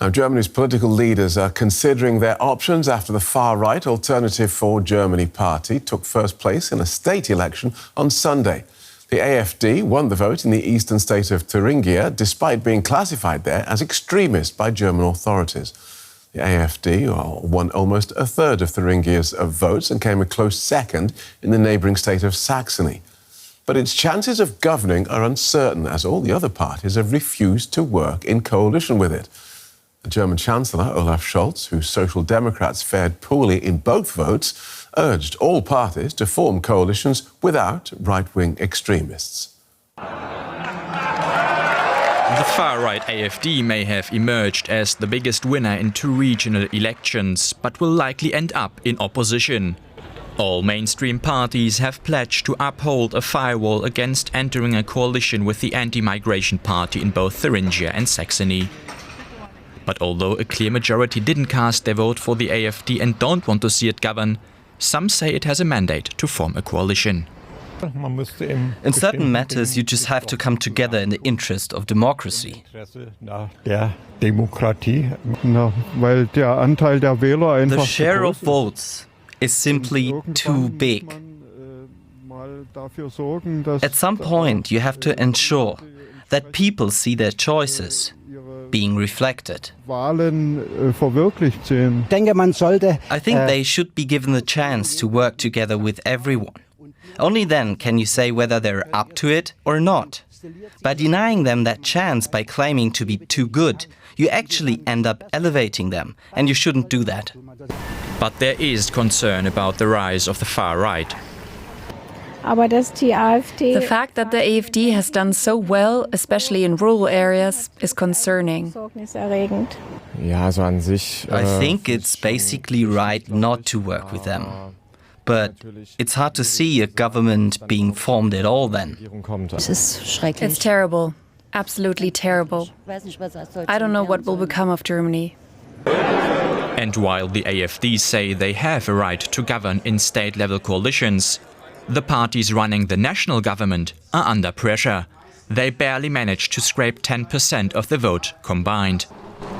Now, Germany's political leaders are considering their options after the far-right Alternative for Germany party took first place in a state election on Sunday. The AfD won the vote in the eastern state of Thuringia, despite being classified there as extremist by German authorities. The AfD won almost a third of Thuringia's votes and came a close second in the neighbouring state of Saxony. But its chances of governing are uncertain, as all the other parties have refused to work in coalition with it. The German Chancellor Olaf Scholz, whose Social Democrats fared poorly in both votes, urged all parties to form coalitions without right-wing extremists. The far-right AfD may have emerged as the biggest winner in two regional elections, but will likely end up in opposition. All mainstream parties have pledged to uphold a firewall against entering a coalition with the anti-migration party in both Thuringia and Saxony. But although a clear majority didn't cast their vote for the AfD and don't want to see it govern, some say it has a mandate to form a coalition. In certain matters, you just have to come together in the interest of democracy. The share of votes is simply too big. At some point, you have to ensure that people see their choices being reflected. I think they should be given the chance to work together with everyone. Only then can you say whether they're up to it or not. By denying them that chance by claiming to be too good, you actually end up elevating them, and you shouldn't do that. But there is concern about the rise of the far right. The fact that the AfD has done so well, especially in rural areas, is concerning. I think it's basically right not to work with them. But it's hard to see a government being formed at all then. It's terrible. Absolutely terrible. I don't know what will become of Germany. And while the AfD say they have a right to govern in state-level coalitions, the parties running the national government are under pressure. They barely managed to scrape 10% of the vote combined.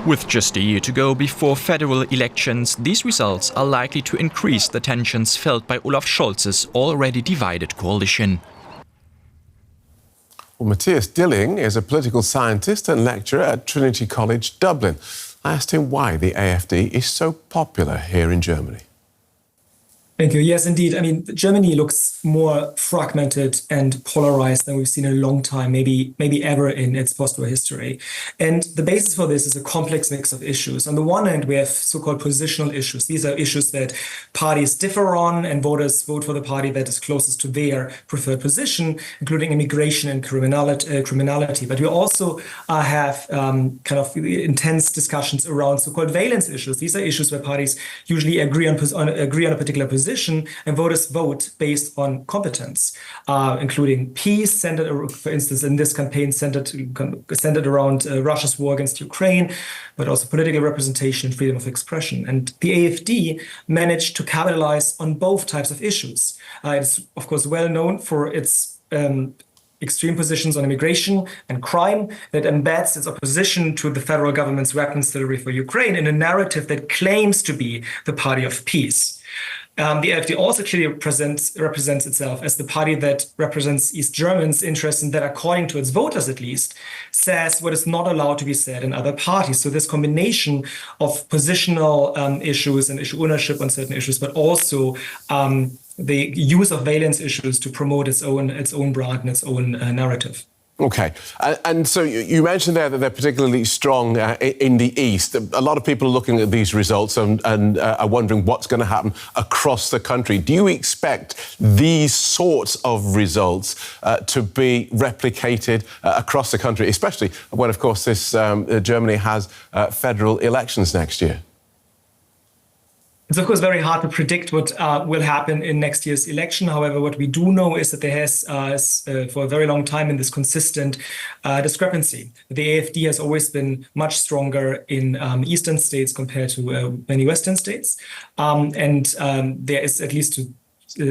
With just a year to go before federal elections, these results are likely to increase the tensions felt by Olaf Scholz's already divided coalition. Well, Matthias Dilling is a political scientist and lecturer at Trinity College, Dublin. I asked him why the AfD is so popular here in Germany. Thank you. Yes, indeed. I mean, Germany looks more fragmented and polarized than we've seen in a long time, maybe ever in its post-war history. And the basis for this is a complex mix of issues. On the one hand, we have so-called positional issues. These are issues that parties differ on, and voters vote for the party that is closest to their preferred position, including immigration and criminality. But we also have kind of intense discussions around so-called valence issues. These are issues where parties usually agree on a particular position, and voters vote based on competence, including peace, centered, for instance, in this campaign, centered around Russia's war against Ukraine, but also political representation and freedom of expression. And the AfD managed to capitalize on both types of issues. It's, of course, well known for its extreme positions on immigration and crime that embeds its opposition to the federal government's weapons delivery for Ukraine in a narrative that claims to be the party of peace. The AfD also clearly represents itself as the party that represents East Germans' interests, and that, according to its voters at least, says what is not allowed to be said in other parties. So this combination of positional issues and issue ownership on certain issues, but also the use of valence issues to promote its own brand and its own narrative. OK. And so you mentioned there that they're particularly strong in the East. A lot of people are looking at these results and are wondering what's going to happen across the country. Do you expect these sorts of results to be replicated across the country, especially when, of course, Germany has federal elections next year? It's, of course, very hard to predict what will happen in next year's election. However, what we do know is that there has, for a very long time, been this consistent discrepancy. The AfD has always been much stronger in eastern states compared to many western states. And there is, at least to up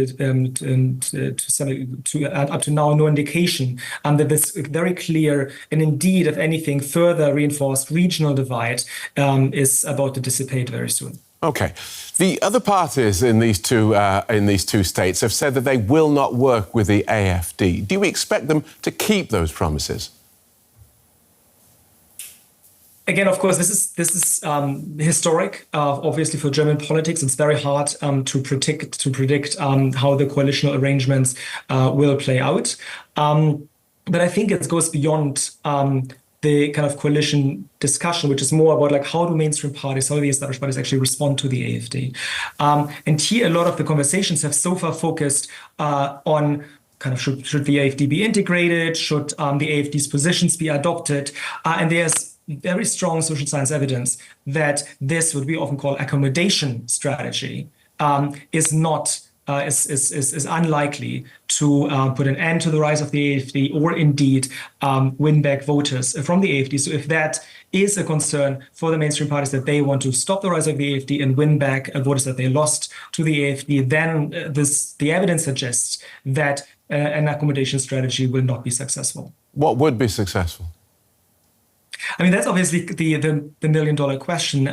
to now no indication that this very clear and indeed, if anything, further reinforced regional divide is about to dissipate very soon. Okay. The other parties in these two states have said that they will not work with the AfD. Do you expect them to keep those promises? Again, of course, this is historic. Obviously, for German politics, it's very hard to predict how the coalitional arrangements will play out. But I think it goes beyond the kind of coalition discussion, which is more about like how do mainstream parties, how do the established parties actually respond to the AfD. And here, a lot of the conversations have so far focused on kind of should the AfD be integrated, should the AfD's positions be adopted, and there's very strong social science evidence that this, what we often call accommodation strategy, is unlikely to put an end to the rise of the AfD or indeed win back voters from the AfD. So if that is a concern for the mainstream parties, that they want to stop the rise of the AfD and win back voters that they lost to the AfD, then the evidence suggests that an accommodation strategy will not be successful. What would be successful? I mean, that's obviously the million-dollar question.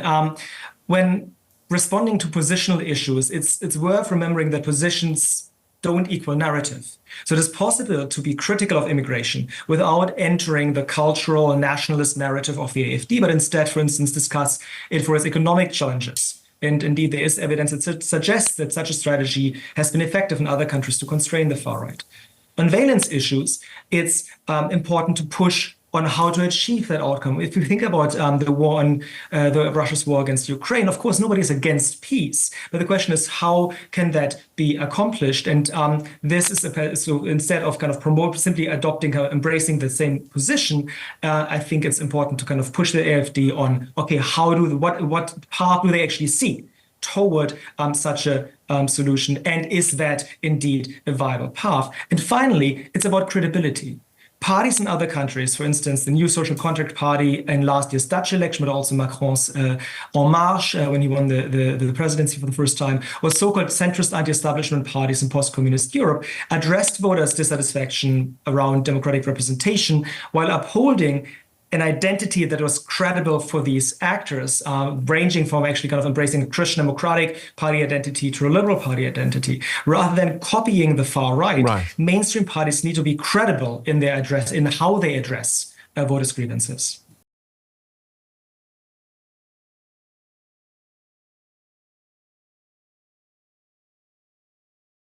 When responding to positional issues, it's worth remembering that positions don't equal narrative. So it is possible to be critical of immigration without entering the cultural and nationalist narrative of the AfD, but instead, for instance, discuss it for its economic challenges. And indeed, there is evidence that suggests that such a strategy has been effective in other countries to constrain the far right. On valence issues, it's important to push on how to achieve that outcome. If you think about the war on Russia's war against Ukraine, of course, nobody is against peace. But the question is, how can that be accomplished? And this is so instead of kind of simply adopting, embracing the same position, I think it's important to kind of push the AfD on, okay, what path do they actually see toward such a solution? And is that indeed a viable path? And finally, it's about credibility. Parties in other countries, for instance, the New Social Contract Party in last year's Dutch election, but also Macron's En Marche, when he won the presidency for the first time, or so-called centrist anti-establishment parties in post-communist Europe, addressed voters' dissatisfaction around democratic representation while upholding an identity that was credible for these actors, ranging from actually kind of embracing a Christian democratic party identity to a liberal party identity. Rather than copying the far right, mainstream parties need to be credible in their in how they address voters' grievances.